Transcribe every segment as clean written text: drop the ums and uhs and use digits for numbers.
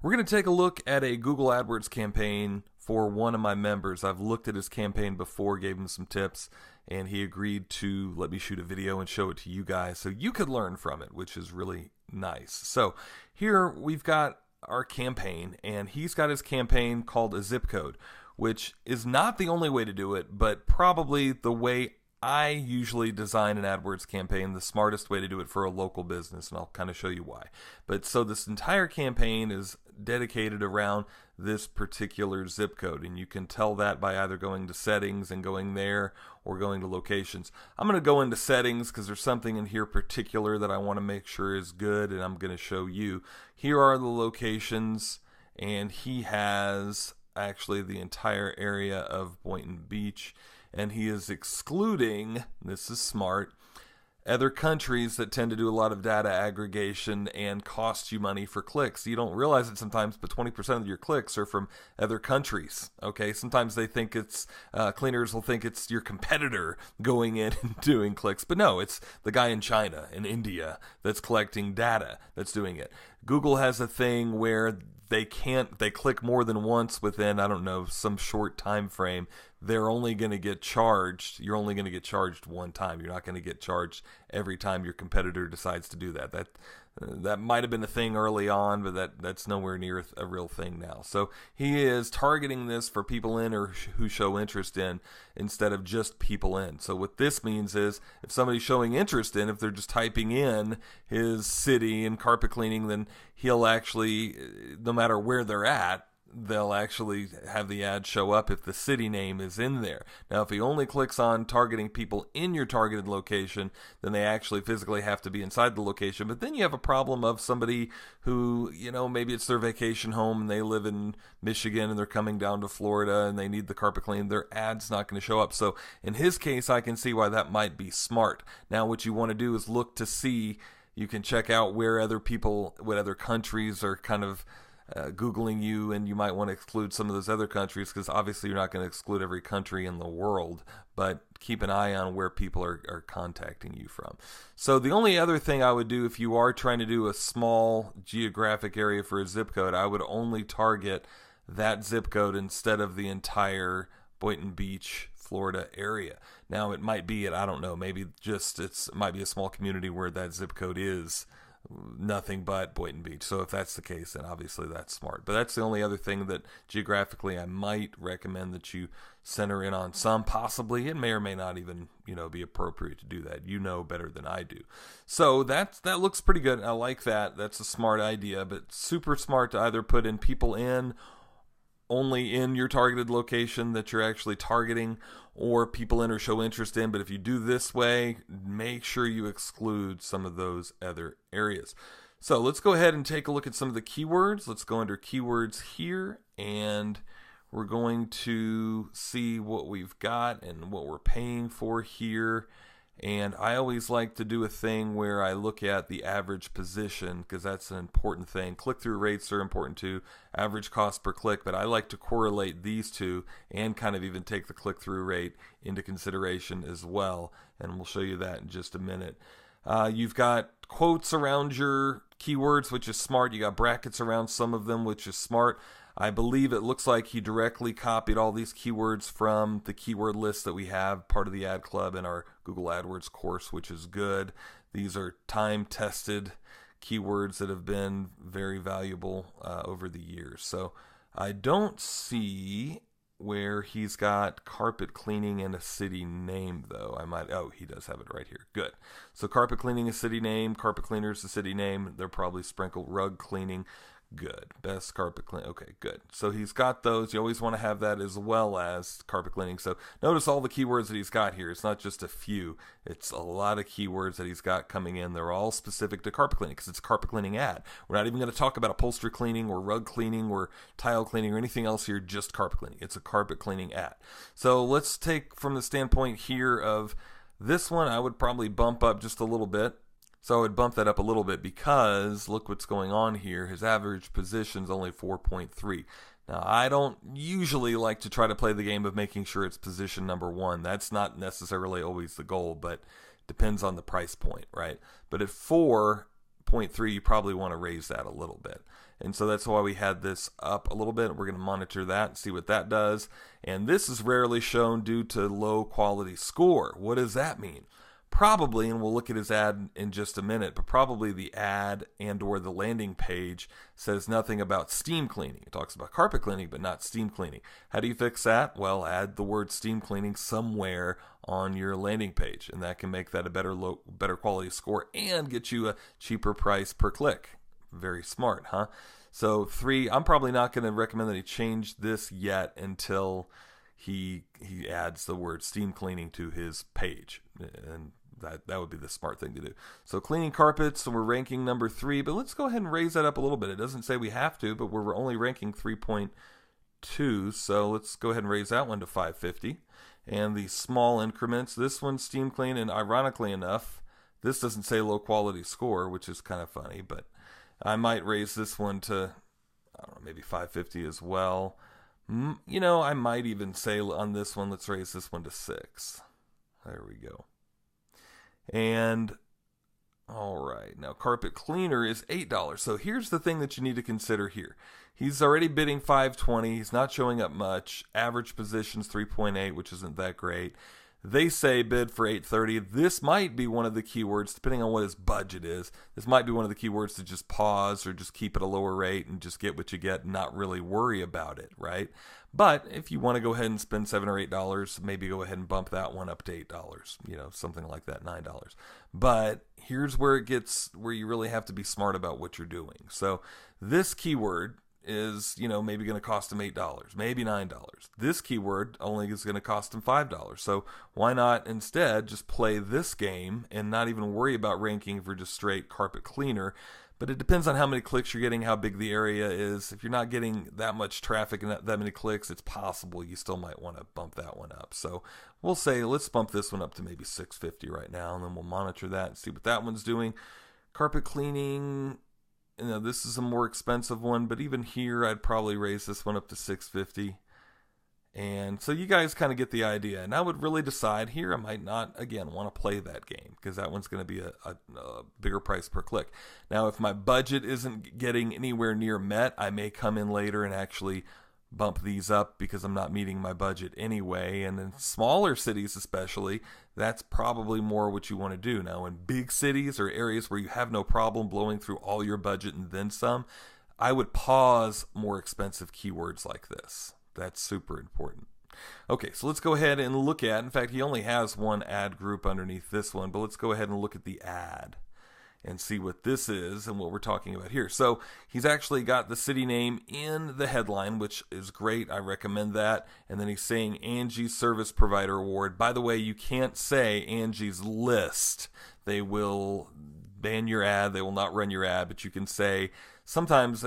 We're going to take a look at a Google AdWords campaign for one of my members. I've looked at his campaign before, gave him some tips, and he agreed to let me shoot a video and show it to you guys so you could learn from it, which is really nice. So here we've got our campaign, and he's got his campaign called a zip code, which is not the only way to do it, but probably the way I usually design an AdWords campaign, the smartest way to do it for a local business, and I'll kind of show you why. But so this entire campaign is dedicated around this particular zip code, and you can tell that by either going to settings and going there or going to locations. I'm going to go into settings because there's something in here particular that I want to make sure is good, and I'm going to show you. Here are the locations, and he has actually the entire area of Boynton Beach, and he is excluding, this is smart, other countries that tend to do a lot of data aggregation and cost you money for clicks. You don't realize it sometimes, but 20% of your clicks are from other countries. Okay, sometimes they think it's, cleaners will think it's your competitor going in and doing clicks, but no, it's the guy in China and India that's collecting data that's doing it. Google has a thing where they click more than once within, I don't know, some short time frame. They're only going to get charged. You're only going to get charged one time. You're not going to get charged every time your competitor decides to do that. That might have been a thing early on, but that's nowhere near a real thing now. So he is targeting this for people in or who show interest in instead of just people in. So what this means is if somebody's showing interest in, if they're just typing in his city and carpet cleaning, then he'll actually, no matter where they're at, they'll actually have the ad show up if the city name is in there. Now, if he only clicks on targeting people in your targeted location, then they actually physically have to be inside the location. But then you have a problem of somebody who, maybe it's their vacation home and they live in Michigan and they're coming down to Florida and they need the carpet cleaned. Their ad's not going to show up. So in his case, I can see why that might be smart. Now, what you want to do is look to see, you can check out where other people, what other countries are kind of Googling you, and you might want to exclude some of those other countries because obviously you're not going to exclude every country in the world, but keep an eye on where people are contacting you from. So the only other thing I would do if you are trying to do a small geographic area for a zip code, I would only target that zip code instead of the entire Boynton Beach, Florida area. Now it might be I don't know, maybe just it might be a small community where that zip code is nothing but Boynton Beach. So if that's the case, then obviously that's smart. But that's the only other thing that geographically I might recommend that you center in on some. Possibly it may or may not even be appropriate to do that. You know better than I do. So that looks pretty good. I like that. That's a smart idea, but super smart to either put in people in only in your targeted location that you're actually targeting, or people in or show interest in. But if you do this way, make sure you exclude some of those other areas. So let's go ahead and take a look at some of the keywords. Let's go under keywords here, and we're going to see what we've got and what we're paying for here. And I always like to do a thing where I look at the average position because that's an important thing. Click-through rates are important too, average cost per click, but I like to correlate these two and kind of even take the click-through rate into consideration as well, and we'll show you that in just a minute. You've got quotes around your keywords, which is smart. You got brackets around some of them, which is smart. I believe it looks like he directly copied all these keywords from the keyword list that we have, part of the Ad Club in our Google AdWords course, which is good. These are time-tested keywords that have been very valuable over the years. So I don't see where he's got carpet cleaning and a city name, though. He does have it right here. Good. So carpet cleaning, a city name, carpet cleaner is a city name. They're probably sprinkled. Rug cleaning. Good. Best carpet cleaning. Okay, good. So he's got those. You always want to have that as well as carpet cleaning. So notice all the keywords that he's got here. It's not just a few. It's a lot of keywords that he's got coming in. They're all specific to carpet cleaning because it's a carpet cleaning ad. We're not even going to talk about upholstery cleaning or rug cleaning or tile cleaning or anything else here, just carpet cleaning. It's a carpet cleaning ad. So let's take from the standpoint here of this one, I would probably bump up just a little bit. So I would bump that up a little bit because look what's going on here. His average position is only 4.3. Now, I don't usually like to try to play the game of making sure it's position number one. That's not necessarily always the goal, but depends on the price point, right? But at 4, 0.3, you probably want to raise that a little bit. And so that's why we had this up a little bit. We're going to monitor that and see what that does. And this is rarely shown due to low quality score. What does that mean? Probably, and we'll look at his ad in just a minute, but probably the ad and or the landing page says nothing about steam cleaning. It talks about carpet cleaning, but not steam cleaning. How do you fix that? Well, add the word steam cleaning somewhere on your landing page, and that can make that a better quality score and get you a cheaper price per click. Very smart, huh? So 3, I'm probably not going to recommend that he change this yet until he adds the word steam cleaning to his page, and that would be the smart thing to do. So cleaning carpets, we're ranking number 3, but let's go ahead and raise that up a little bit. It doesn't say we have to, but we're only ranking 3.2, so let's go ahead and raise that one to 550. And the small increments, this one's steam clean, and ironically enough, this doesn't say low quality score, which is kind of funny, but I might raise this one to, I don't know, maybe 550 as well. You know, I might even say on this one, let's raise this one to 6. There we go. And all right, now carpet cleaner is $8. So here's the thing that you need to consider here. He's already bidding $520. He's not showing up much. Average position's 3.8, which isn't that great. They say bid for $830. This might be one of the keywords, depending on what his budget is. This might be one of the keywords to just pause or just keep at a lower rate and just get what you get and not really worry about it, right? But if you want to go ahead and spend $7 or $8, maybe go ahead and bump that one up to $8, you know, something like that, $9. But here's where it gets, where you really have to be smart about what you're doing. So this keyword is, you know, maybe going to cost him $8, maybe $9. This keyword only is going to cost him $5. So why not instead just play this game and not even worry about ranking for just straight carpet cleaner? But it depends on how many clicks you're getting, how big the area is. If you're not getting that much traffic and that many clicks, it's possible you still might want to bump that one up. So we'll say let's bump this one up to maybe 650 right now, and then we'll monitor that and see what that one's doing. Carpet cleaning, you know, this is a more expensive one, but even here I'd probably raise this one up to 650. And so you guys kind of get the idea. And I would really decide here, I might not, again, want to play that game because that one's going to be a bigger price per click. Now, if my budget isn't getting anywhere near met, I may come in later and actually bump these up because I'm not meeting my budget anyway. And in smaller cities especially, that's probably more what you want to do. Now, in big cities or areas where you have no problem blowing through all your budget and then some, I would pause more expensive keywords like this. That's super important. Okay, so let's go ahead and look at, in fact, he only has one ad group underneath this one, but let's go ahead and look at the ad and see what this is and what we're talking about here. So he's actually got the city name in the headline, which is great. I recommend that. And then he's saying Angie's Service Provider Award. By the way, you can't say Angie's List. They will ban your ad. They will not run your ad, but you can say, sometimes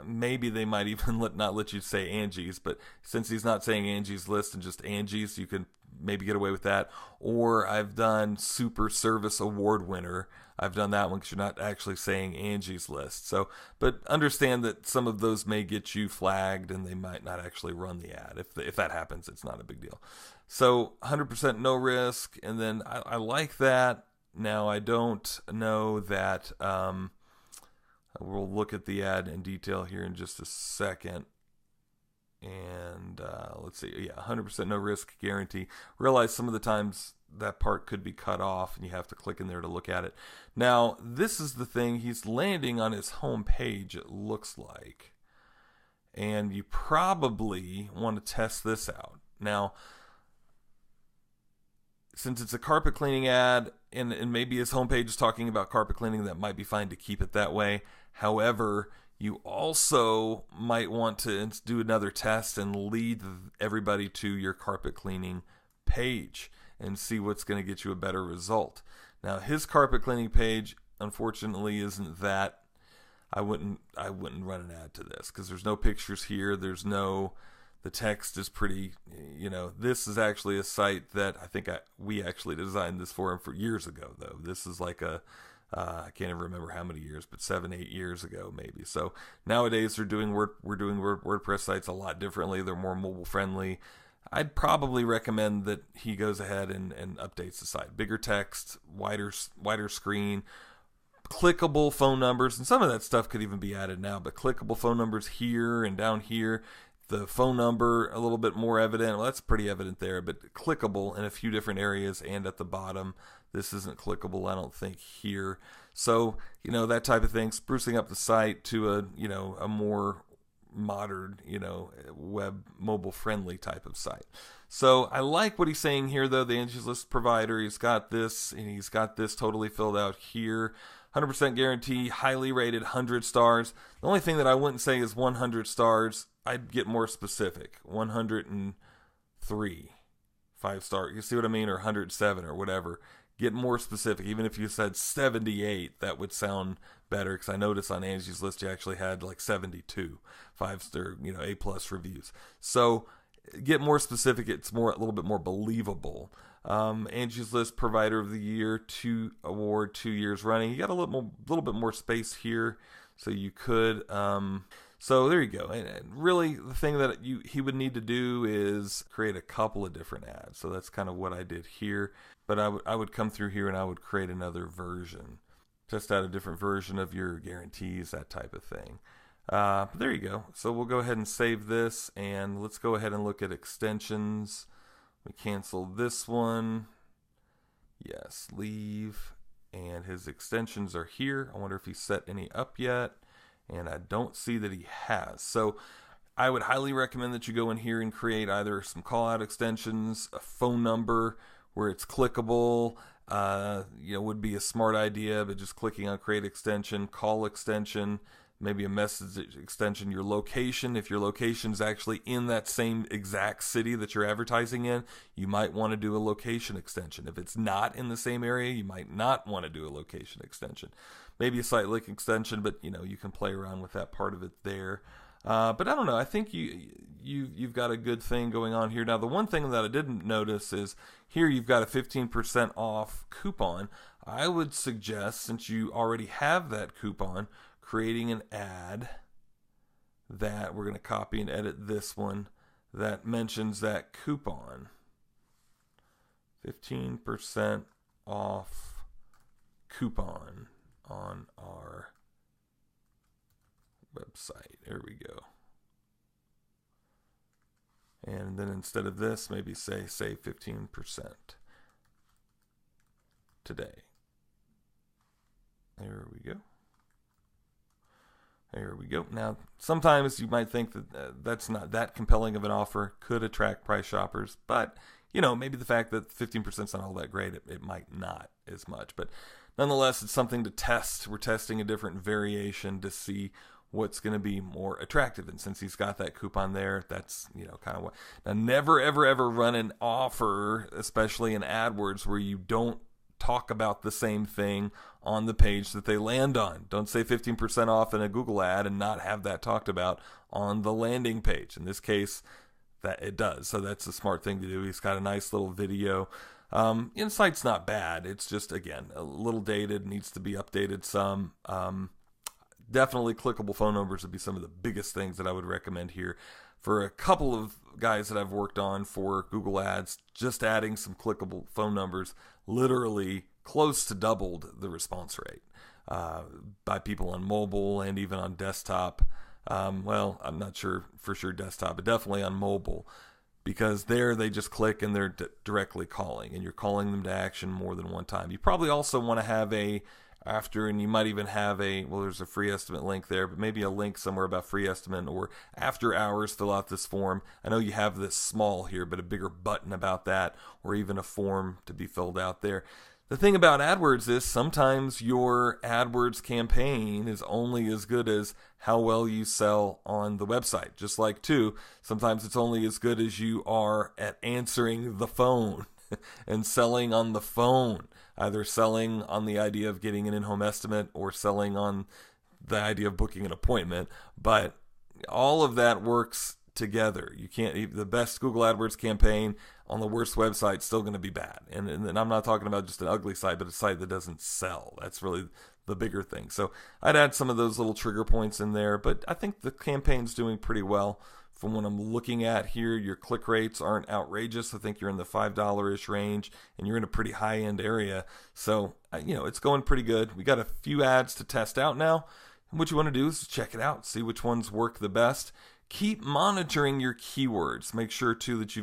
maybe they might even not let you say Angie's, but since he's not saying Angie's List and just Angie's, you can maybe get away with that. Or I've done Super Service Award Winner. I've done that one because you're not actually saying Angie's List. So, but understand that some of those may get you flagged and they might not actually run the ad. If that happens, it's not a big deal. So 100% no risk. And then I like that. Now, I don't know that, we'll look at the ad in detail here in just a second. And let's see, yeah, 100% no risk guarantee. Realize some of the times that part could be cut off and you have to click in there to look at it. Now, this is the thing, he's landing on his home page, it looks like. And you probably want to test this out. Now, since it's a carpet cleaning ad, and maybe his homepage is talking about carpet cleaning, that might be fine to keep it that way. However, you also might want to do another test and lead everybody to your carpet cleaning page and see what's going to get you a better result. Now, his carpet cleaning page, unfortunately, isn't that. I wouldn't run an ad to this because there's no pictures here. There's no. The text is pretty, you know, this is actually a site that I think we actually designed this for him for years ago, though. This is like I can't even remember how many years, but 7-8 years ago, maybe. So nowadays we're doing WordPress sites a lot differently. They're more mobile friendly. I'd probably recommend that he goes ahead and updates the site. Bigger text, wider screen, clickable phone numbers, and some of that stuff could even be added now, but clickable phone numbers here and down here. The phone number a little bit more evident. Well, that's pretty evident there, but clickable in a few different areas and at the bottom. This isn't clickable, I don't think, here. So, that type of thing, sprucing up the site to a more modern, web mobile friendly type of site. So I like what he's saying here, though. The Angie's List provider, he's got this, and he's got this totally filled out here. 100% guarantee, highly rated, 100 stars. The only thing that I wouldn't say is 100 stars. I'd get more specific. 103, 5-star. You see what I mean? Or 107 or whatever. Get more specific. Even if you said 78, that would sound better, because I noticed on Angie's List you actually had like 72 5-star, A+ reviews. So get more specific. It's a little bit more believable. Angie's List Provider of the Year award 2 years running. You got a little bit more space here, so you could. So there you go. And really, the thing that he would need to do is create a couple of different ads. So that's kind of what I did here. But I would come through here and I would create another version. Test out a different version of your guarantees, that type of thing. But there you go. So we'll go ahead and save this, and let's go ahead and look at extensions. We cancel this one. Yes, leave. And his extensions are here. I wonder if he set any up yet. And I don't see that he has. So I would highly recommend that you go in here and create either some call-out extensions, a phone number where it's clickable, would be a smart idea, but just clicking on create extension, call extension, maybe a message extension, your location. If your location is actually in that same exact city that you're advertising in, you might want to do a location extension. If it's not in the same area, you might not want to do a location extension. Maybe a site link extension, but you can play around with that part of it there. But I don't know. I think you've got a good thing going on here. Now, the one thing that I didn't notice is here you've got a 15% off coupon. I would suggest, since you already have that coupon, creating an ad that we're going to copy and edit this one that mentions that coupon. 15% off coupon on our website. There we go. And then instead of this, maybe save 15% today. There we go. There we go. Now, sometimes you might think that that's not that compelling of an offer, could attract price shoppers, but maybe the fact that 15% is not all that great, it might not as much. But nonetheless, it's something to test. We're testing a different variation to see what's going to be more attractive. And since he's got that coupon there, that's, kind of what. Now, never, ever, ever run an offer, especially in AdWords, where you don't talk about the same thing on the page that they land on. Don't say 15% off in a Google ad and not have that talked about on the landing page. In this case, that it does. So that's a smart thing to do. He's got a nice little video. Insight's not bad. It's just, again, a little dated, needs to be updated some. Definitely clickable phone numbers would be some of the biggest things that I would recommend here. For a couple of guys that I've worked on for Google Ads, just adding some clickable phone numbers literally close to doubled the response rate by people on mobile and even on desktop. Well, I'm not sure for sure desktop, but definitely on mobile, because there they just click and they're directly calling, and you're calling them to action more than one time. You probably also want to have and you might even have there's a free estimate link there, but maybe a link somewhere about free estimate or after hours, fill out this form. I know you have this small here, but a bigger button about that, or even a form to be filled out there. The thing about AdWords is sometimes your AdWords campaign is only as good as how well you sell on the website. Just like sometimes it's only as good as you are at answering the phone and selling on the phone. Either selling on the idea of getting an in-home estimate or selling on the idea of booking an appointment. But all of that works together. You can't, the best Google AdWords campaign on the worst website is still going to be bad. And I'm not talking about just an ugly site, but a site that doesn't sell. That's really the bigger thing. So I'd add some of those little trigger points in there, but I think the campaign's doing pretty well from what I'm looking at here, your click rates aren't outrageous. I think you're in the $5-ish range, and you're in a pretty high-end area. So, it's going pretty good. We got a few ads to test out now. And what you want to do is check it out, see which ones work the best. Keep monitoring your keywords. Make sure, too, that you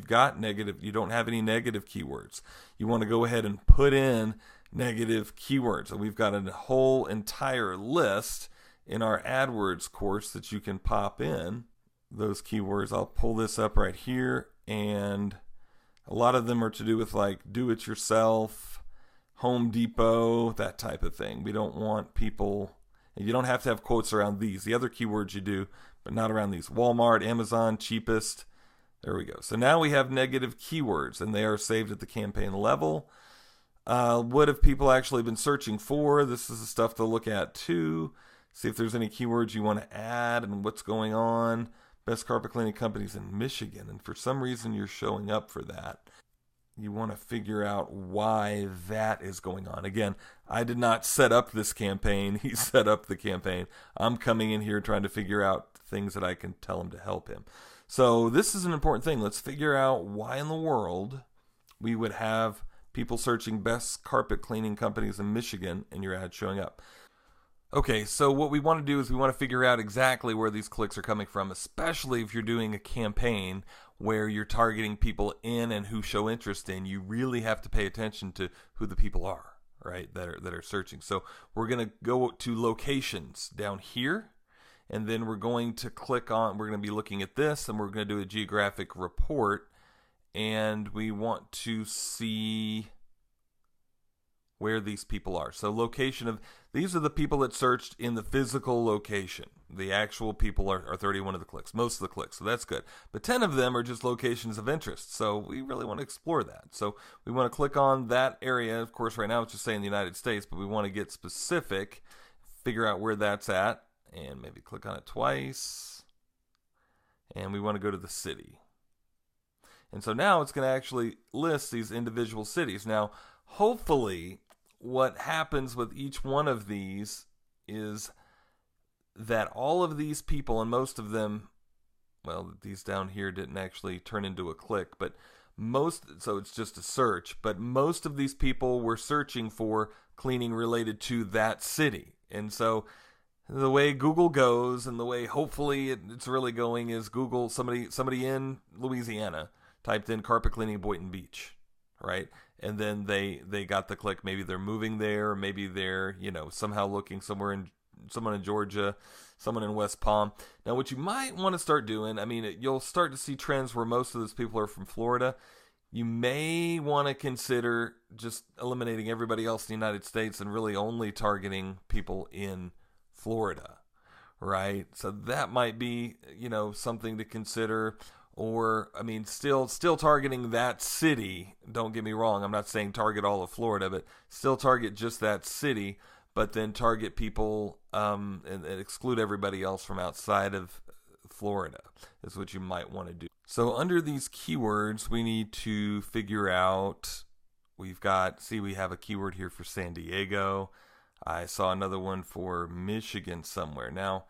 don't have any negative keywords. You want to go ahead and put in negative keywords. And we've got a whole entire list in our AdWords course that you can pop in those keywords. I'll pull this up right here, and a lot of them are to do with like do-it-yourself, Home Depot, that type of thing. We don't want people, you don't have to have quotes around these. The other keywords you do, but not around these. Walmart, Amazon, cheapest. There we go. So now we have negative keywords, and they are saved at the campaign level. What have people actually been searching for? This is the stuff to look at too. See if there's any keywords you want to add and what's going on. Best carpet cleaning companies in Michigan. And for some reason you're showing up for that. You want to figure out why that is going on. Again, I did not set up this campaign. He set up the campaign. I'm coming in here trying to figure out things that I can tell him to help him. So this is an important thing. Let's figure out why in the world we would have people searching best carpet cleaning companies in Michigan and your ad showing up. Okay, so what we want to do is we want to figure out exactly where these clicks are coming from, especially if you're doing a campaign where you're targeting people in and who show interest in. You really have to pay attention to who the people are, right, that are searching. So we're going to go to locations down here, and then we're going to click on, we're going to be looking at this, and we're going to do a geographic report, and we want to see where these people are. So location of, these are the people that searched in the physical location. The actual people are 31 of the clicks, most of the clicks, so that's good. But 10 of them are just locations of interest, so we really want to explore that. So we want to click on that area. Of course, right now it's just saying the United States, but we want to get specific, figure out where that's at, and maybe click on it twice. And we want to go to the city. And so now it's going to actually list these individual cities. Now, hopefully, what happens with each one of these is that all of these people, and most of them, well, these down here didn't actually turn into a click, but so it's just a search, but most of these people were searching for cleaning related to that city. And so the way Google goes, and the way hopefully it's really going, is Google, somebody in Louisiana typed in carpet cleaning Boynton Beach, right? And then they got the click. Maybe they're moving there, maybe they're, somehow looking someone in Georgia, someone in West Palm. Now, what you might want to start doing, you'll start to see trends where most of those people are from Florida. You may want to consider just eliminating everybody else in the United States and really only targeting people in Florida, right? So that might be, something to consider. Or, still targeting that city. Don't get me wrong. I'm not saying target all of Florida, but still target just that city, but then target people and exclude everybody else from outside of Florida is what you might want to do. So under these keywords, we need to figure out, we have a keyword here for San Diego. I saw another one for Michigan somewhere. Now,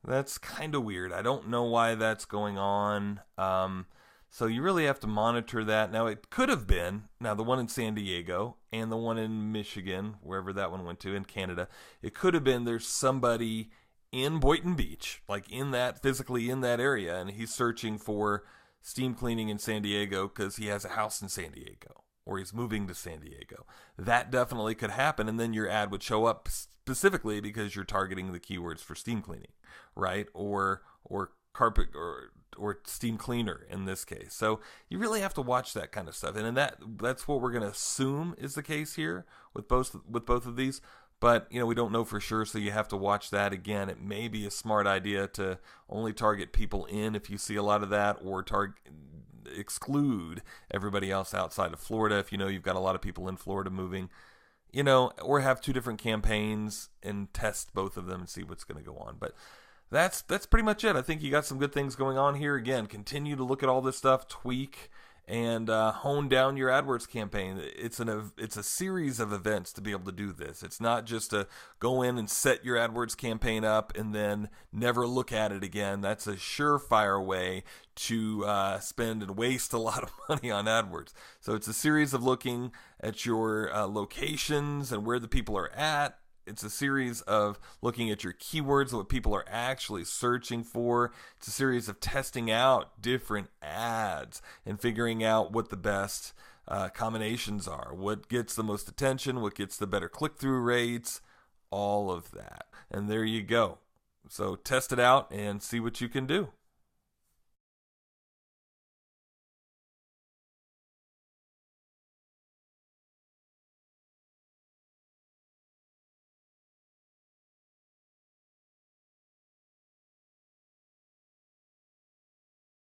that's kind of weird. I don't know why that's going on. So you really have to monitor that. Now, it could have been, the one in San Diego and the one in Michigan, wherever that one went to, in Canada, it could have been there's somebody in Boynton Beach, like physically in that area, and he's searching for steam cleaning in San Diego because he has a house in San Diego, or he's moving to San Diego. That definitely could happen, and then your ad would show up specifically because you're targeting the keywords for steam cleaning, right? Or carpet or steam cleaner in this case. So you really have to watch that kind of stuff, and that's what we're going to assume is the case here with both of these. But we don't know for sure, so you have to watch that. Again, it may be a smart idea to only target people in if you see a lot of that, or exclude everybody else outside of Florida if you've got a lot of people in Florida moving, or have two different campaigns and test both of them and see what's going to go on. But that's pretty much it. I think you got some good things going on here. Again, continue to look at all this stuff, tweak, and hone down your AdWords campaign. It's a series of events to be able to do this. It's not just to go in and set your AdWords campaign up and then never look at it again. That's a surefire way to spend and waste a lot of money on AdWords. So it's a series of looking at your locations and where the people are at. It's a series of looking at your keywords, what people are actually searching for. It's a series of testing out different ads and figuring out what the best combinations are, what gets the most attention, what gets the better click-through rates, all of that. And there you go. So test it out and see what you can do.